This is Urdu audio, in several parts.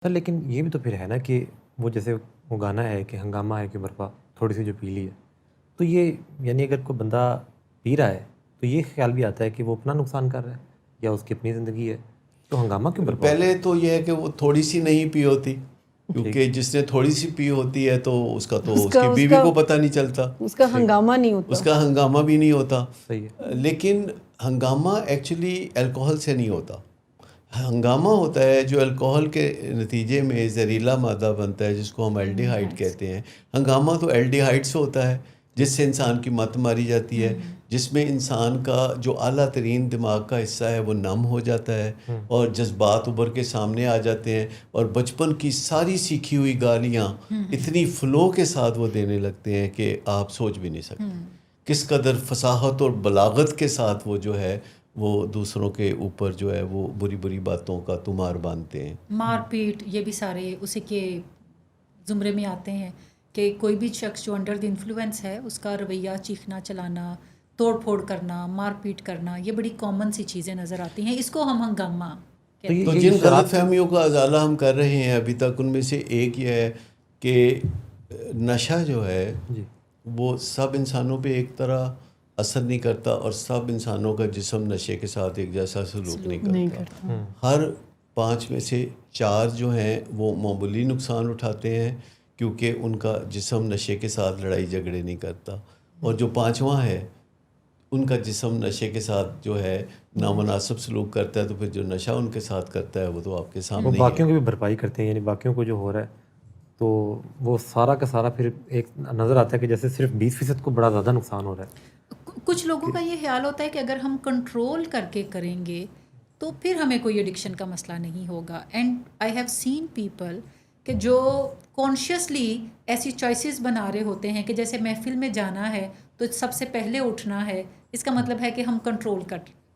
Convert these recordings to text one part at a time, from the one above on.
سر لیکن یہ بھی تو پھر ہے نا کہ وہ جیسے وہ گانا ہے کہ ہنگامہ ہے کہ برپا تھوڑی سی جو پی لی ہے، تو یہ یعنی اگر کوئی بندہ پی رہا ہے تو یہ خیال بھی آتا ہے کہ وہ اپنا نقصان کر رہا ہے یا اس کی اپنی زندگی ہے، تو ہنگامہ کیوں برپا ہوتا پہلے تو یہ ہے کہ وہ تھوڑی سی نہیں پی ہوتی، ہے؟ ٹھیک، کیونکہ جس نے تھوڑی سی پی ہوتی ہے تو اس کا تو اس اس کا کی اس بیوی کا کو پتہ نہیں چلتا، اس کا صحیح، ہنگامہ نہیں ہوتا. اس کا ہنگامہ بھی نہیں ہوتا. صحیح ہے، لیکن ہنگامہ ایکچولی الکوہل سے نہیں ہوتا. ہنگامہ ہوتا ہے جو الکوہل کے نتیجے میں زہریلا مادہ بنتا ہے جس کو ہم الڈیہائڈ کہتے ہیں. ہنگامہ تو الڈیہائڈ سے ہوتا ہے جس سے انسان کی مت ماری جاتی ہے، جس میں انسان کا جو اعلیٰ ترین دماغ کا حصہ ہے وہ نم ہو جاتا ہے اور جذبات ابھر کے سامنے آ جاتے ہیں، اور بچپن کی ساری سیکھی ہوئی گالیاں اتنی فلو کے ساتھ وہ دینے لگتے ہیں کہ آپ سوچ بھی نہیں سکتے کس قدر فصاحت اور بلاغت کے ساتھ وہ جو ہے وہ دوسروں کے اوپر جو ہے وہ بری بری باتوں کا تمار باندھتے ہیں. مار پیٹ یہ بھی سارے اسی کے زمرے میں آتے ہیں کہ کوئی بھی شخص جو انڈر دی انفلوئنس ہے اس کا رویہ چیخنا چلانا، توڑ پھوڑ کرنا، مار پیٹ کرنا، یہ بڑی کامن سی چیزیں نظر آتی ہیں. اس کو ہم ہنگامہ تو تو یہ جن شراب غلط فہمیوں کا ازالہ ہم کر رہے ہیں ابھی تک، ان میں سے ایک یہ ہے کہ نشہ جو ہے جی وہ سب انسانوں پہ ایک طرح اثر نہیں کرتا، اور سب انسانوں کا جسم نشے کے ساتھ ایک جیسا سلوک نہیں کرتا. ہر 5 میں سے 4 جو ہیں وہ معمولی نقصان اٹھاتے ہیں کیونکہ ان کا جسم نشے کے ساتھ لڑائی جھگڑے نہیں کرتا، اور جو 5واں ہے ان کا جسم نشے کے ساتھ جو ہے نامناسب سلوک کرتا ہے. تو پھر جو نشہ ان کے ساتھ کرتا ہے وہ تو آپ کے وہ سامنے ہی باقیوں ہے. کی بھی بھرپائی کرتے ہیں، یعنی باقیوں کو جو ہو رہا ہے تو وہ سارا کا سارا پھر ایک نظر آتا ہے کہ جیسے صرف 20% کو بڑا زیادہ نقصان ہو رہا ہے. کچھ لوگوں کا یہ خیال ہوتا ہے کہ اگر ہم کنٹرول کر کے کریں گے تو پھر ہمیں کوئی ایڈکشن کا مسئلہ نہیں ہوگا. And I have seen people کہ جو کانشیسلی ایسی چوائسیز بنا رہے ہوتے ہیں کہ جیسے محفل میں جانا ہے تو سب سے پہلے اٹھنا ہے، اس کا مطلب ہے کہ ہم کنٹرول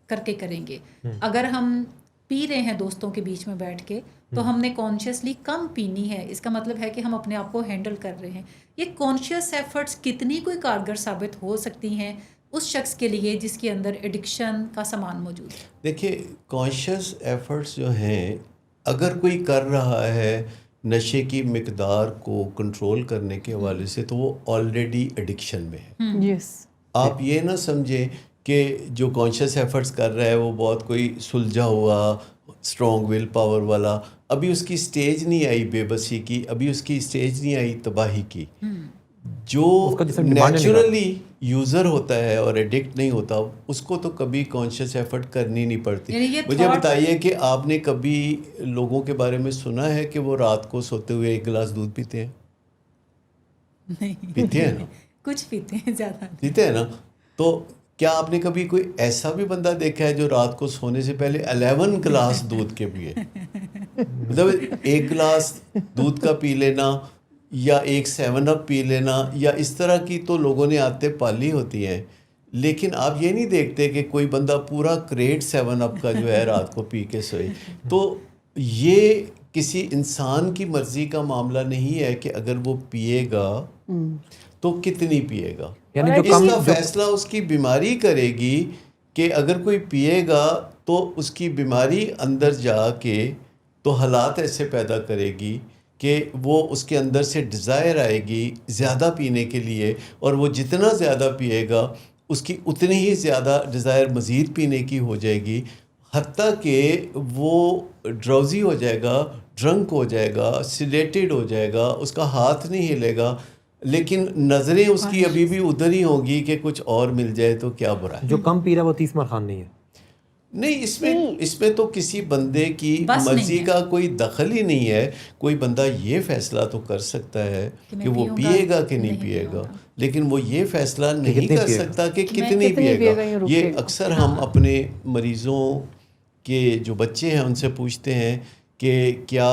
کر کے کریں گے. اگر ہم پی رہے ہیں دوستوں کے بیچ میں بیٹھ کے تو ہم نے کانشیسلی کم پینی ہے، اس کا مطلب ہے کہ ہم اپنے آپ کو ہینڈل کر رہے ہیں. یہ کانشیس ایفرٹس کتنی کوئی کارگر ثابت ہو سکتی ہیں اس شخص کے لیے جس کے اندر ایڈکشن کا سامان موجود ہے؟ دیکھیے کانشیس ایفرٹس جو ہیں اگر کوئی کر رہا ہے نشے کی مقدار کو کنٹرول کرنے کے حوالے سے تو وہ آلریڈی ایڈکشن میں ہے. یس. آپ یہ نہ سمجھیں کہ جو کانشیس ایفرٹس کر رہا ہے وہ بہت کوئی سلجھا ہوا اسٹرانگ ول پاور والا، ابھی اس کی سٹیج نہیں آئی بے بسی کی، ابھی اس کی سٹیج نہیں آئی تباہی کی. جو اس کا جسم ڈیمانڈ نہیں کر نیچرلی یوزر ہوتا ہے اور ایڈکٹ نہیں ہوتا اس کو تو کبھی کانشیس ایفرٹ کرنی نہیں پڑتی. یعنی یہ مجھے بتائیے کہ آپ نے کبھی لوگوں کے بارے میں سنا ہے کہ وہ رات کو سوتے ہوئے 1 گلاس دودھ پیتے ہیں؟ نہیں پیتے ہیں نا، کچھ پیتے ہیں، زیادہ نہیں. پیتے ہیں نا. تو کیا آپ نے کبھی کوئی ایسا بھی بندہ دیکھا ہے جو رات کو سونے سے پہلے 11 گلاس دودھ کے پیے؟ مطلب 1 گلاس دودھ کا پی لینا یا ایک 7 اپ پی لینا یا اس طرح کی تو لوگوں نے عادتیں پالی ہوتی ہیں، لیکن آپ یہ نہیں دیکھتے کہ کوئی بندہ پورا کریٹ 7 اپ کا جو ہے رات کو پی کے سوئے. تو یہ کسی انسان کی مرضی کا معاملہ نہیں ہے کہ اگر وہ پیے گا تو کتنی پیے گا. یعنی جو اس کم کا فیصلہ اس کی بیماری کرے گی کہ اگر کوئی پیے گا تو اس کی بیماری اندر جا کے تو حالات ایسے پیدا کرے گی کہ وہ اس کے اندر سے ڈیزائر آئے گی زیادہ پینے کے لیے، اور وہ جتنا زیادہ پیے گا اس کی اتنی ہی زیادہ ڈیزائر مزید پینے کی ہو جائے گی، حتیٰ کہ وہ ڈراؤزی ہو جائے گا، ڈرنک ہو جائے گا، سیڈیٹڈ ہو جائے گا، اس کا ہاتھ نہیں ہلے گا، لیکن نظریں اس کی ابھی بھی ادھر ہی ہوں گی کہ کچھ اور مل جائے تو کیا برا ہے. جو کم پی رہا ہے وہ 30 مار خان نہیں ہے. نہیں، اس میں تو کسی بندے کی بس مرضی نہیں ہے. کا کوئی دخل ہی نہیں ہے. کوئی بندہ یہ فیصلہ تو کر سکتا ہے کہ وہ پیے گا کہ نہیں پیے گا، لیکن وہ یہ فیصلہ نہیں کتنے کر پیے گا، سکتا کہ کتنی پیے گا. یہ اکثر ہم اپنے مریضوں کے جو بچے ہیں ان سے پوچھتے ہیں کہ کیا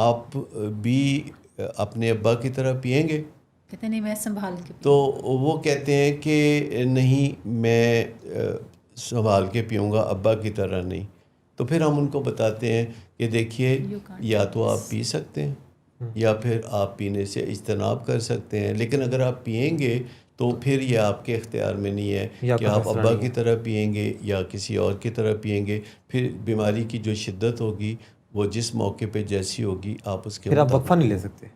آپ بھی اپنے ابا کی طرح پئیں گے؟ کہتے نہیں میں سنبھال کے تو وہ کہتے ہیں کہ نہیں میں سنبھال کے پیوں گا، ابا کی طرح نہیں. تو پھر ہم ان کو بتاتے ہیں کہ دیکھیے یا تو آپ پی سکتے ہیں یا پھر آپ پینے سے اجتناب کر سکتے ہیں، لیکن اگر آپ پئیں گے تو پھر یہ آپ کے اختیار میں نہیں ہے کہ آپ ابا کی طرح پئیں گے یا کسی اور کی طرح پئیں گے. پھر بیماری کی جو شدت ہوگی وہ جس موقع پہ جیسی ہوگی آپ اس کے پھر آپ مطابق وقفہ نہیں لے سکتے.